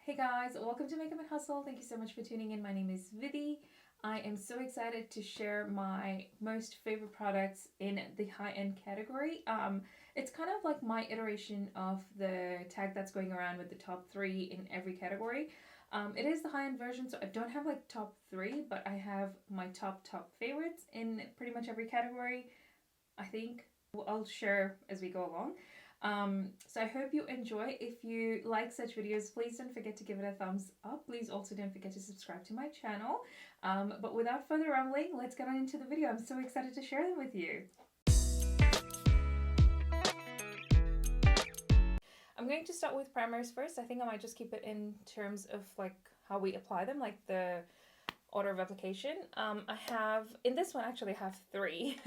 Hey guys, welcome to Makeup and Hustle. Thank you so much for tuning in. My name is Vidhi. I am so excited to share my most favorite products in the high-end category. It's kind of like my iteration of the tag that's going around with the top 3 in every category. It is the high-end version, so I don't have like top 3, but I have my top favorites in pretty much every category. I think I'll share as we go along. So I hope you enjoy. If you like such videos, please don't forget to give it a thumbs up. Please also don't forget to subscribe to my channel. But without further rambling, let's get on into the video. I'm so excited to share them with you. I'm going to start with primers first. I think I might just keep it in terms of like how we apply them, like the order of application. I have, in this one actually I have 3.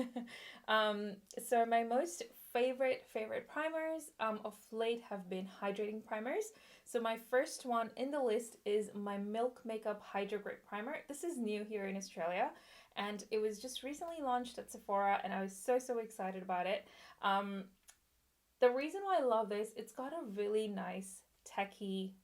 So my most favorite primers of late have been hydrating primers. So my first one in the list is my Milk Makeup Hydrogrip primer. This is new here in Australia and it was just recently launched at Sephora and I was so excited about it. The reason why I love this, it's got a really nice tacky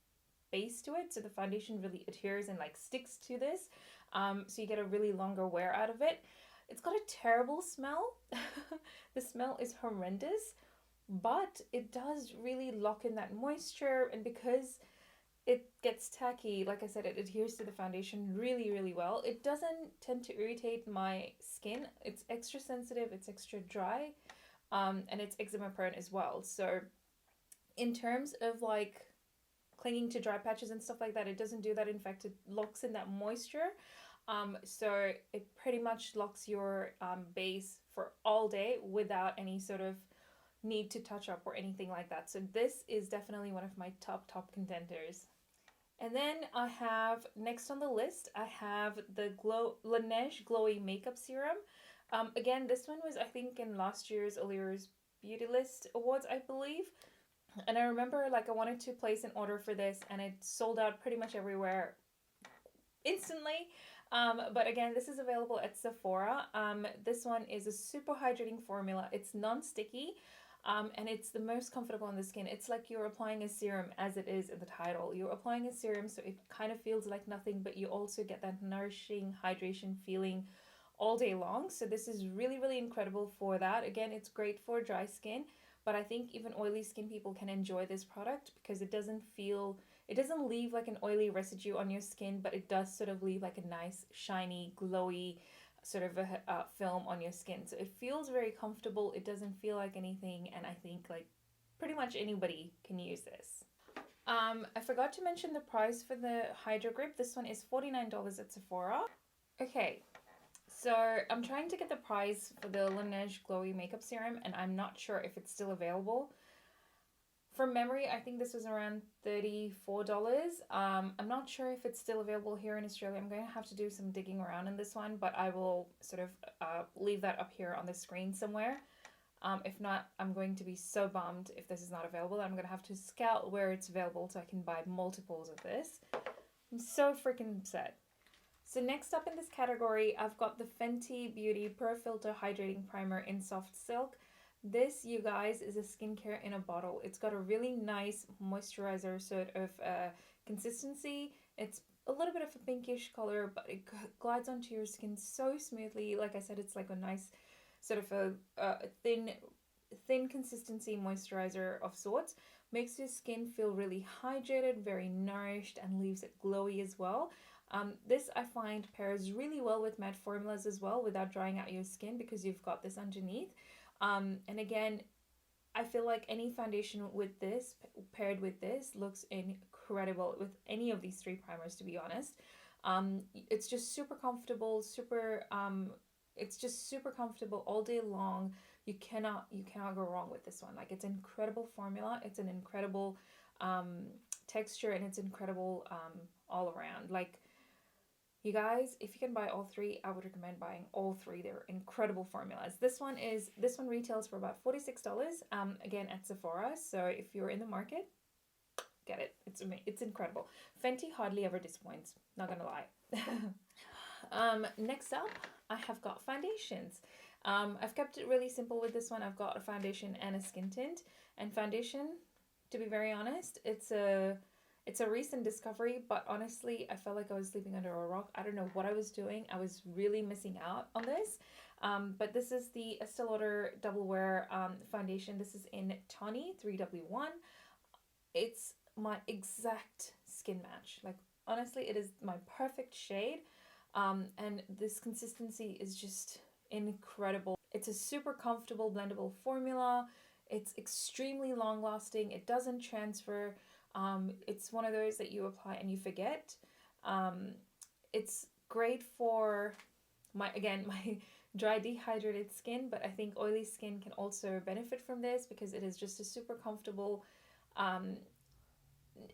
base to it, so the foundation really adheres and like sticks to this, so you get a really longer wear out of it. It's got a terrible smell. The smell is horrendous, but it does really lock in that moisture, and because it gets tacky, like I said, it adheres to the foundation really well. It doesn't tend to irritate my skin. It's extra sensitive, it's extra dry, and it's eczema prone as well. So in terms of like clinging to dry patches and stuff like that, it doesn't do that. In fact, it locks in that moisture. So it pretty much locks your base for all day without any sort of need to touch up or anything like that. So this is definitely one of my top contenders. And then I have, next on the list, I have the Laneige Glowy Makeup Serum. Again, this one was, I think, in last year's Allures Beauty List Awards, I believe. And I remember like I wanted to place an order for this and it sold out pretty much everywhere instantly. But again, this is available at Sephora. This one is a super hydrating formula. It's non-sticky, and it's the most comfortable on the skin. It's like you're applying a serum, as it is in the title. You're applying a serum, so it kind of feels like nothing, but you also get that nourishing hydration feeling all day long. So this is really incredible for that. Again, it's great for dry skin, but I think even oily skin people can enjoy this product because it doesn't leave like an oily residue on your skin, but it does sort of leave like a nice shiny glowy sort of a film on your skin. So it feels very comfortable. It doesn't feel like anything, and I think like pretty much anybody can use this. I forgot to mention the price for the Hydrogrip. This one is $49 at Sephora. Okay, so I'm trying to get the price for the Laneige Glowy Makeup Serum, and I'm not sure if it's still available. From memory, I think this was around $34. I'm not sure if it's still available here in Australia. I'm going to have to do some digging around in this one, but I will sort of leave that up here on the screen somewhere. If not, I'm going to be so bummed if this is not available. I'm going to have to scout where it's available so I can buy multiples of this. I'm so freaking upset. So next up in this category, I've got the Fenty Beauty Pro Filt'r Hydrating Primer in Soft Silk. This, you guys, is a skincare in a bottle. It's got a really nice moisturizer sort of consistency. It's a little bit of a pinkish color, but it glides onto your skin so smoothly. Like I said, it's like a nice sort of a thin consistency moisturizer of sorts. Makes your skin feel really hydrated, very nourished, and leaves it glowy as well. This I find pairs really well with matte formulas as well without drying out your skin because you've got this underneath. And again, I feel like any foundation with this, paired with this, looks incredible with any of these 3 primers, to be honest. It's just super comfortable, it's just super comfortable all day long. You cannot go wrong with this one. Like, it's an incredible formula, it's an incredible texture, and it's incredible all around. Like, you guys, if you can buy all 3, I would recommend buying all 3. They're incredible formulas. This one retails for about $46, again at Sephora. So if you're in the market, get it. It's incredible. Fenty hardly ever disappoints, not gonna lie. Next up, I have got foundations. I've kept it really simple with this one. I've got a foundation and a skin tint. And foundation, to be very honest, it's It's a recent discovery, but honestly, I felt like I was sleeping under a rock. I don't know what I was doing. I was really missing out on this. But this is the Estee Lauder Double Wear foundation. This is in Tawny 3W1. It's my exact skin match. Like, honestly, it is my perfect shade. And this consistency is just incredible. It's a super comfortable blendable formula. It's extremely long lasting. It doesn't transfer. It's one of those that you apply and you forget. It's great for my dry dehydrated skin, but I think oily skin can also benefit from this because it is just a super comfortable.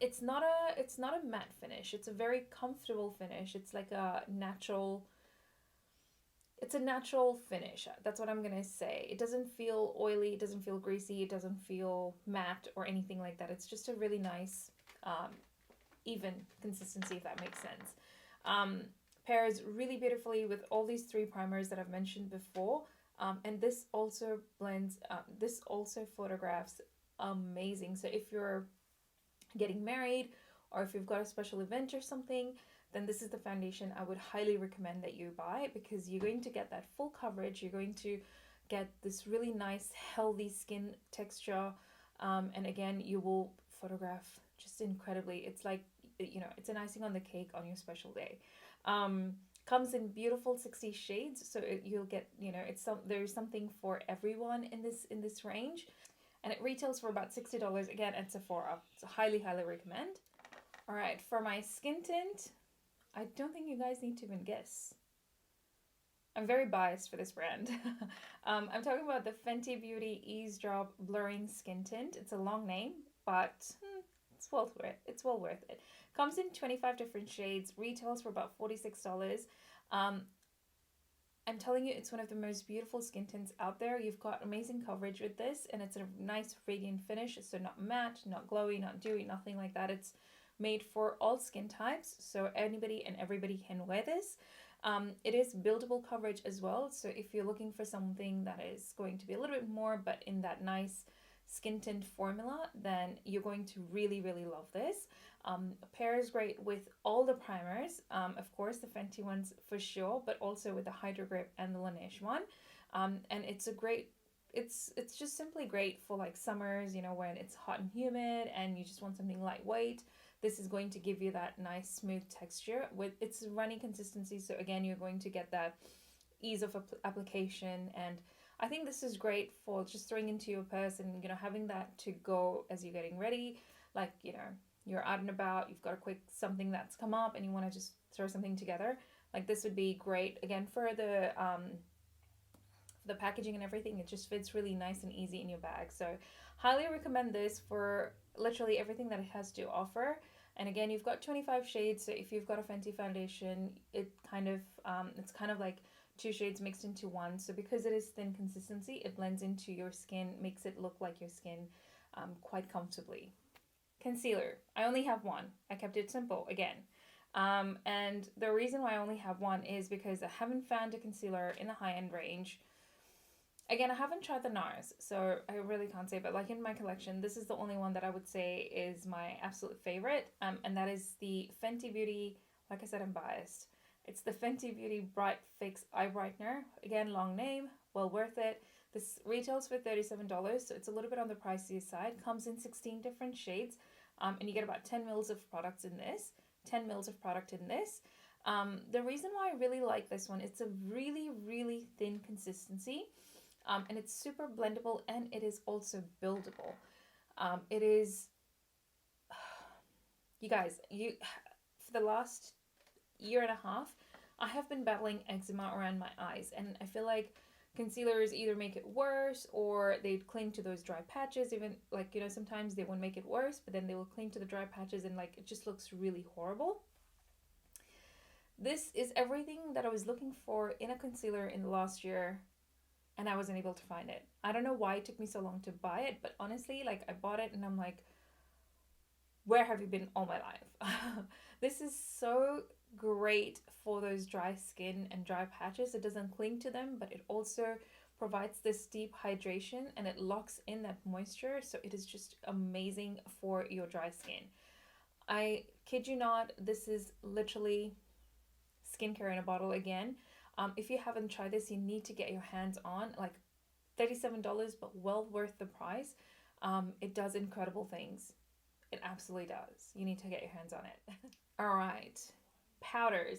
It's not a matte finish. It's a very comfortable finish. It's like a natural. It's a natural finish. That's what I'm gonna say. It doesn't feel oily. It doesn't feel greasy. It doesn't feel matte or anything like that. It's just a really nice, even consistency, if that makes sense. Pairs really beautifully with all these three primers that I've mentioned before. And this also blends. This also photographs amazing. So if you're getting married or if you've got a special event or something, then this is the foundation I would highly recommend that you buy, because you're going to get that full coverage. You're going to get this really nice healthy skin texture, and again, you will photograph just incredibly. It's like, you know, it's an icing on the cake on your special day. Comes in beautiful 60 shades, so you'll get, you know, there's something for everyone in this range, and it retails for about $60 again at Sephora. So highly recommend. All right, for my skin tint, I don't think you guys need to even guess. I'm very biased for this brand. I'm talking about the Fenty Beauty Eaze Drop Blurring Skin Tint. It's a long name, but it's well worth it. It's well worth it. Comes in 25 different shades, retails for about $46. I'm telling you, it's one of the most beautiful skin tints out there. You've got amazing coverage with this, and it's a nice radiant finish. So not matte, not glowy, not dewy, nothing like that. It's made for all skin types, so anybody and everybody can wear this. It is buildable coverage as well, so if you're looking for something that is going to be a little bit more but in that nice skin tint formula, then you're going to really love this. Pairs great with all the primers, of course the Fenty ones for sure, but also with the Hydrogrip and the Laneige one. And it's a great, it's just simply great for like summers, you know, when it's hot and humid and you just want something lightweight. This is going to give you that nice smooth texture with its runny consistency. So again, you're going to get that ease of application. And I think this is great for just throwing into your purse and, you know, having that to go as you're getting ready. Like, you know, you're out and about, you've got a quick something that's come up and you want to just throw something together. Like this would be great. Again, for the packaging and everything, it just fits really nice and easy in your bag. So highly recommend this for literally everything that it has to offer. And again, you've got 25 shades, so if you've got a Fenty foundation, it kind of it's kind of like two shades mixed into one. So because it is thin consistency, it blends into your skin, makes it look like your skin quite comfortably. Concealer, I only have one. I kept it simple again. And the reason why I only have one is because I haven't found a concealer in the high-end range. Again, I haven't tried the NARS, so I really can't say, but like in my collection, this is the only one that I would say is my absolute favorite, and that is the Fenty Beauty, like I said, I'm biased. It's the Fenty Beauty Bright Fix Eye Brightener. Again, long name, well worth it. This retails for $37, so it's a little bit on the pricier side. Comes in 16 different shades, and you get about 10 mils of products in this. 10 mils of product in this. The reason why I really like this one, it's a really thin consistency. And it's super blendable, and it is also buildable. It is, you guys, for the last year and a half, I have been battling eczema around my eyes, and I feel like concealers either make it worse or they cling to those dry patches. Even like, you know, sometimes they won't make it worse, but then they will cling to the dry patches and like it just looks really horrible. This is everything that I was looking for in a concealer in the last year, and I wasn't able to find it. I don't know why it took me so long to buy it, but honestly, like I bought it and I'm like, where have you been all my life? This is so great for those dry skin and dry patches. It doesn't cling to them, but it also provides this deep hydration and it locks in that moisture. So it is just amazing for your dry skin. I kid you not, this is literally skincare in a bottle again. If you haven't tried this, you need to get your hands on. Like $37, but well worth the price. It does incredible things. It absolutely does. You need to get your hands on it. All right, powders.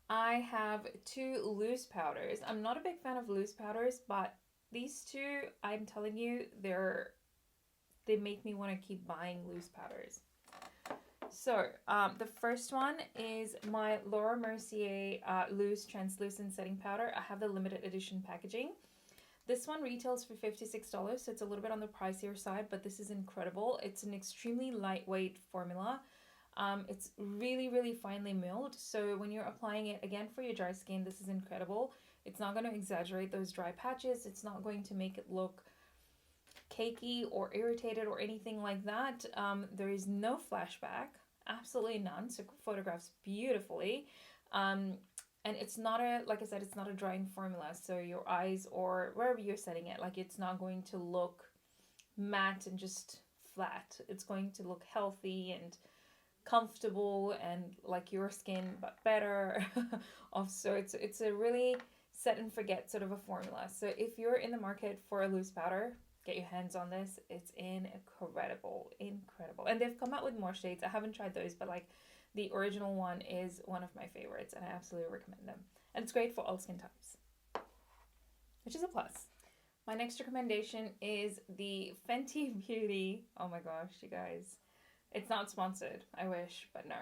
I have two loose powders. I'm not a big fan of loose powders, but these two, I'm telling you, they make me want to keep buying loose powders. So the first one is my Laura Mercier loose translucent setting powder. I have the limited edition packaging. This one retails for $56, so it's a little bit on the pricier side, but this is incredible. It's an extremely lightweight formula. It's really, really finely milled, so when you're applying it, again, for your dry skin, this is incredible. It's not going to exaggerate those dry patches. It's not going to make it look cakey or irritated or anything like that. There is no flashback, absolutely none, so it photographs beautifully. And it's not like I said, it's not a drying formula, so your eyes or wherever you're setting it, like it's not going to look matte and just flat. It's going to look healthy and comfortable and like your skin, but better. So it's a really set and forget sort of a formula. So if you're in the market for a loose powder, get your hands on this. It's incredible. And they've come out with more shades. I haven't tried those, but like the original one is one of my favorites, and I absolutely recommend them. And it's great for all skin types, which is a plus. My next recommendation is the Fenty Beauty. Oh my gosh, you guys. It's not sponsored. I wish, but no.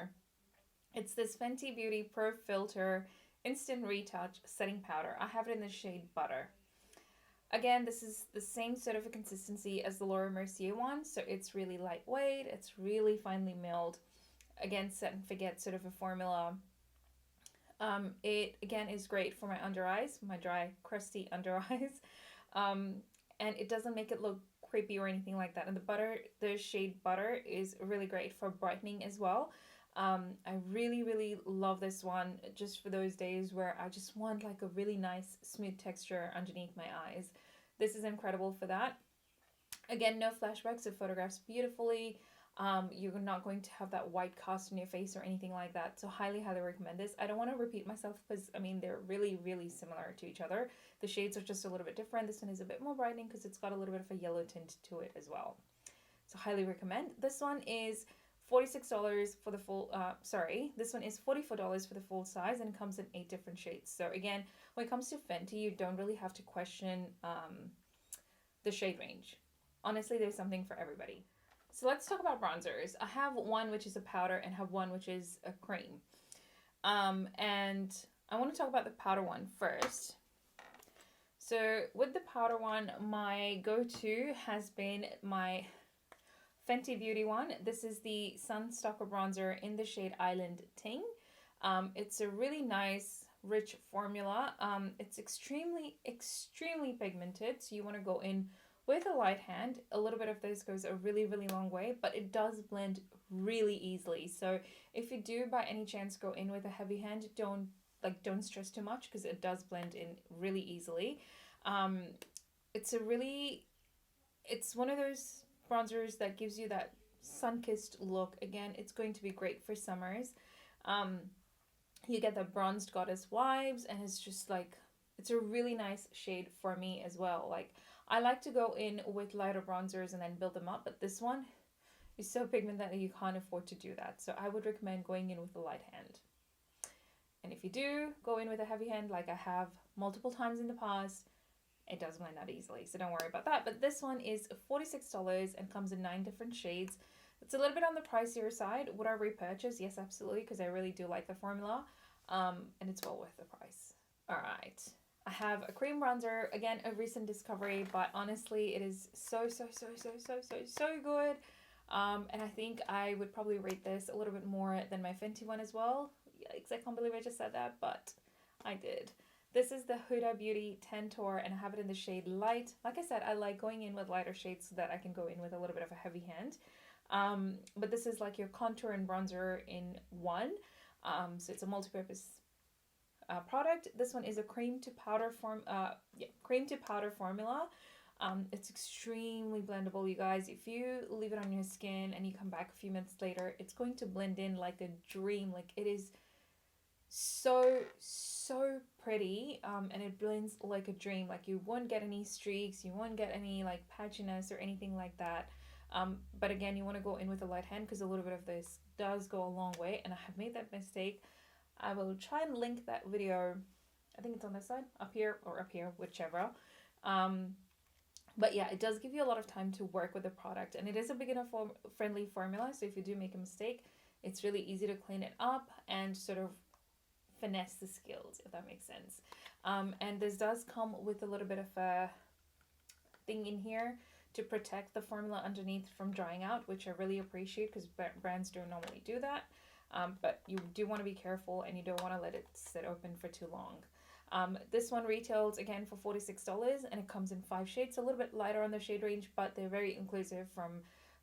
It's this Fenty Beauty Pro Filt'r Instant Retouch Setting Powder. I have it in the shade Butter. Again, this is the same sort of a consistency as the Laura Mercier one, so it's really lightweight. It's really finely milled. Again, set and forget sort of a formula. It again is great for my under eyes, my dry, crusty under eyes, and it doesn't make it look creepy or anything like that. And the shade Butter is really great for brightening as well. I really, really love this one just for those days where I just want like a really nice smooth texture underneath my eyes. This is incredible for that. Again, no flashbacks. It photographs beautifully. You're not going to have that white cast on your face or anything like that. So highly, highly recommend this. I don't want to repeat myself because, I mean, they're really, really similar to each other. The shades are just a little bit different. This one is a bit more brightening because it's got a little bit of a yellow tint to it as well. So highly recommend. This one is $46 for the full, this one is $44 for the full size, and it comes in 8 different shades. So again, when it comes to Fenty, you don't really have to question the shade range. Honestly, there's something for everybody. So let's talk about bronzers. I have one which is a powder and have one which is a cream. And I want to talk about the powder one first. So with the powder one, my go-to has been my Fenty Beauty one. This is the Sunstalker bronzer in the shade Island Ting. It's a really nice, rich formula. It's extremely, extremely pigmented. So you want to go in with a light hand. A little bit of this goes a really, really long way, but it does blend really easily. So if you do by any chance go in with a heavy hand, don't stress too much because it does blend in really easily. It's one of those bronzers that gives you that sun-kissed look. Again, it's going to be great for summers. You get the bronzed goddess vibes, and it's just like, it's a really nice shade for me as well. Like, I like to go in with lighter bronzers and then build them up, but this one is so pigmented that you can't afford to do that. So I would recommend going in with a light hand. And if you do go in with a heavy hand, like I have multiple times in the past, it does blend out easily, so don't worry about that. But this one is $46 and comes in 9 different shades. It's a little bit on the pricier side. Would I repurchase? Yes, absolutely, because I really do like the formula, and it's well worth the price. All right. I have a cream bronzer, again, a recent discovery, but honestly, it is so good. And I think I would probably rate this a little bit more than my Fenty one as well. Yikes, I can't believe I just said that, but I did. This is the Huda Beauty Tontour, and I have it in the shade Light. Like I said, I like going in with lighter shades so that I can go in with a little bit of a heavy hand. But this is like your contour and bronzer in one. So it's a multi-purpose product. This one is a cream to powder formula. It's extremely blendable, you guys. If you leave it on your skin and you come back a few minutes later, it's going to blend in like a dream. Like, it is so pretty, and it blends like a dream. Like, you won't get any streaks, you won't get any like patchiness or anything like that. But again, you want to go in with a light hand because a little bit of this does go a long way, and I have made that mistake. I will try and link that video. I think it's on this side, up here or up here, whichever. But yeah, it does give you a lot of time to work with the product, and it is a beginner friendly formula, so if you do make a mistake, it's really easy to clean it up and sort of finesse the skills, if that makes sense. And this does come with a little bit of a thing in here to protect the formula underneath from drying out, which I really appreciate because brands don't normally do that. But you do want to be careful, and you don't want to let it sit open for too long. This one retails again for $46, and it comes in 5 shades, a little bit lighter on the shade range, but they're very inclusive from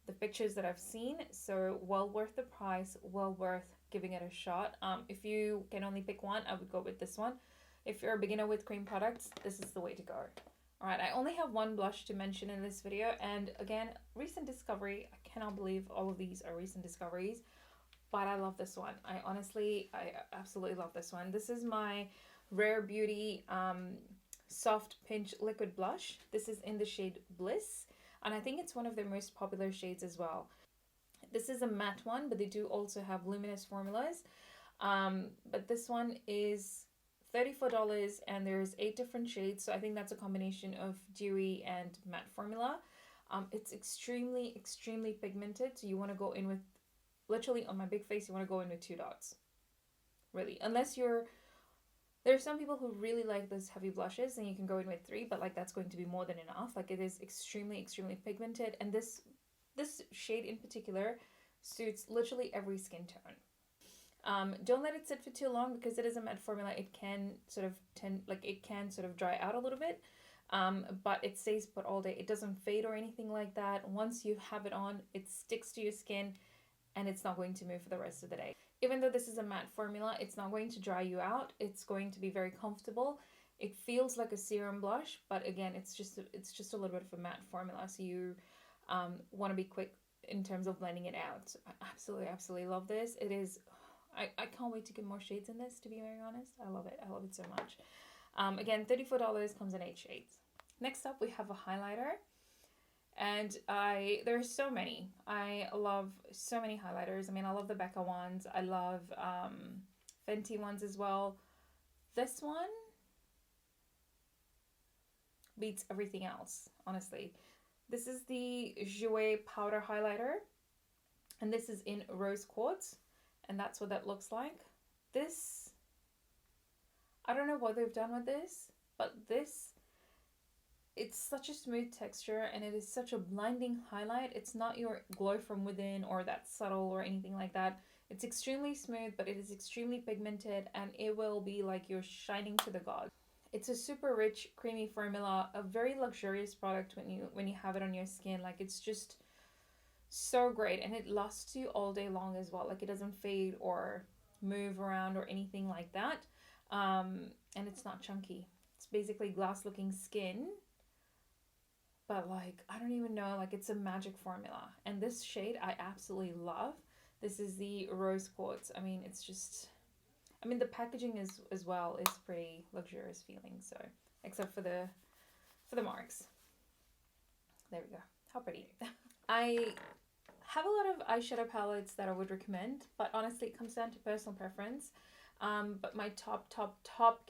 the pictures that I've seen, so well worth the price, well worth giving it a shot. If you can only pick one, I would go with this one. If you're a beginner with cream products, this is the way to go. Alright, I only have one blush to mention in this video, and again, recent discovery. I cannot believe all of these are recent discoveries, but I love this one. I absolutely love this one. This is my Rare Beauty Soft Pinch Liquid Blush. This is in the shade Bliss, and I think it's one of their most popular shades as well. This is a matte one, but they do also have luminous formulas. But this one is $34, and there's 8 different shades, so I think that's a combination of dewy and matte formula. It's extremely pigmented, so you want to go in with, literally on my big face, you want to go in with 2 dots. Really, unless there's some people who really like those heavy blushes, and you can go in with 3, but like that's going to be more than enough. Like, it is extremely pigmented, and this shade in particular suits literally every skin tone. Don't let it sit for too long because it is a matte formula. It can sort of dry out a little bit, but it stays put all day. It doesn't fade or anything like that. Once you have it on, it sticks to your skin, and it's not going to move for the rest of the day. Even though this is a matte formula, it's not going to dry you out. It's going to be very comfortable. It feels like a serum blush, but again, it's just a little bit of a matte formula, so you want to be quick in terms of blending it out. I absolutely love this. It is, I can't wait to get more shades in this, to be very honest. I love it so much. Again, $34, comes in 8 shades. Next up, we have a highlighter, and there's so many. I love so many highlighters. I mean, I love the Becca ones. I love Fenty ones as well. This one beats everything else, honestly. This is the Jouer powder highlighter, and this is in rose quartz, and that's what that looks like. This, I don't know what they've done with this, but it's such a smooth texture, and it is such a blinding highlight. It's not your glow from within or that subtle or anything like that. It's extremely smooth, but it is extremely pigmented, and it will be like you're shining to the gods. It's a super rich, creamy formula, a very luxurious product when you have it on your skin. Like, it's just so great, and it lasts you all day long as well. Like, it doesn't fade or move around or anything like that. And it's not chunky. It's basically glass-looking skin, but like, I don't even know, like, it's a magic formula. And this shade I absolutely love. This is the rose quartz. I mean, it's just, I mean, the packaging as well is pretty luxurious feeling, so, except for the marks. There we go. How pretty. I have a lot of eyeshadow palettes that I would recommend, but honestly, it comes down to personal preference. But my top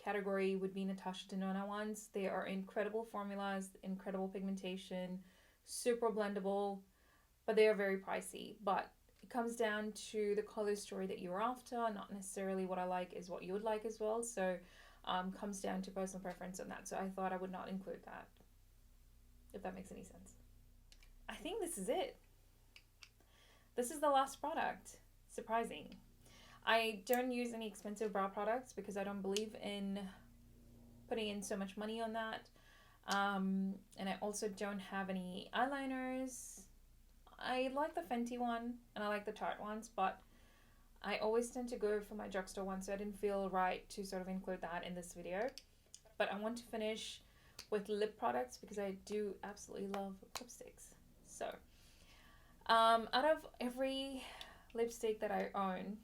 category would be Natasha Denona ones. They are incredible formulas, incredible pigmentation, super blendable, but they are very pricey. But it comes down to the color story that you're after, not necessarily what I like is what you would like as well. So comes down to personal preference on that. So I thought I would not include that, if that makes any sense. I think this is it. This is the last product. Surprising. I don't use any expensive brow products because I don't believe in putting in so much money on that. And I also don't have any eyeliners. I like the Fenty one and I like the Tarte ones, but I always tend to go for my drugstore one, so I didn't feel right to sort of include that in this video. But I want to finish with lip products because I do absolutely love lipsticks. So, out of every lipstick that I own,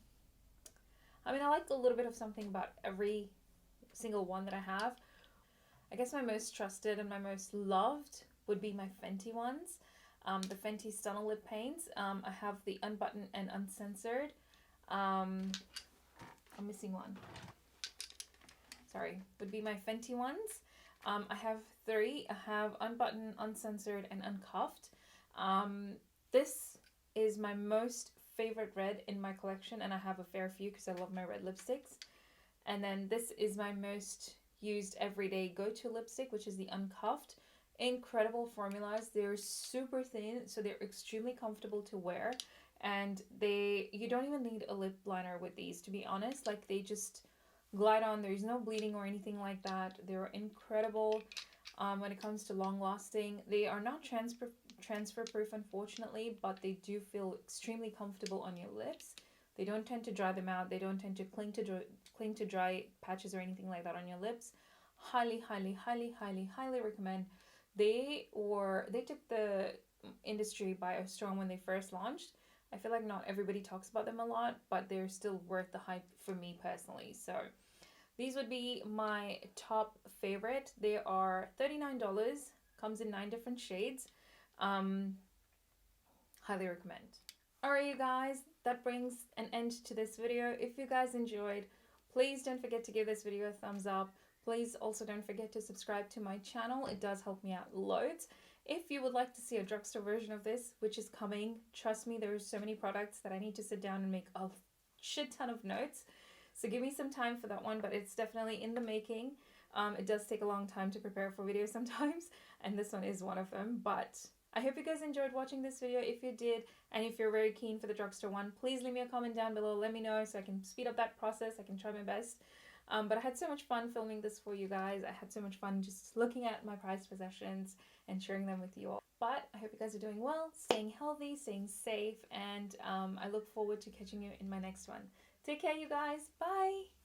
I mean, I like a little bit of something about every single one that I have. I guess my most trusted and my most loved would be my Fenty ones. The Fenty Stunno lip paints. I have the unbuttoned and uncensored. I'm missing one. Sorry, would be my Fenty ones. I have 3. I have unbuttoned, uncensored, and uncuffed. This is my most favorite red in my collection, and I have a fair few because I love my red lipsticks. And then this is my most used everyday go-to lipstick, which is the uncuffed. Incredible formulas. They're super thin, so they're extremely comfortable to wear, and you don't even need a lip liner with these, to be honest. Like, they just glide on. There's no bleeding or anything like that. They're incredible when it comes to long lasting. They are not transfer proof, unfortunately, but they do feel extremely comfortable on your lips. They don't tend to dry them out. They don't tend to cling to dry patches or anything like that on your lips. Highly, highly, highly, highly, highly recommend. They took the industry by a storm when they first launched. I feel like not everybody talks about them a lot, but they're still worth the hype for me personally. So these would be my top favorite. They are $39. Comes in 9 different shades. Highly recommend. Alright, you guys, that brings an end to this video. If you guys enjoyed, please don't forget to give this video a thumbs up. Please also don't forget to subscribe to my channel. It does help me out loads. If you would like to see a drugstore version of this, which is coming, trust me, there's so many products that I need to sit down and make a shit ton of notes. So give me some time for that one, but it's definitely in the making. It does take a long time to prepare for videos sometimes, and this one is one of them. But I hope you guys enjoyed watching this video. If you did, and if you're very keen for the drugstore one, please leave me a comment down below. Let me know so I can speed up that process. I can try my best. But I had so much fun filming this for you guys. I had so much fun just looking at my prized possessions and sharing them with you all. But I hope you guys are doing well, staying healthy, staying safe, and I look forward to catching you in my next one. Take care, you guys. Bye!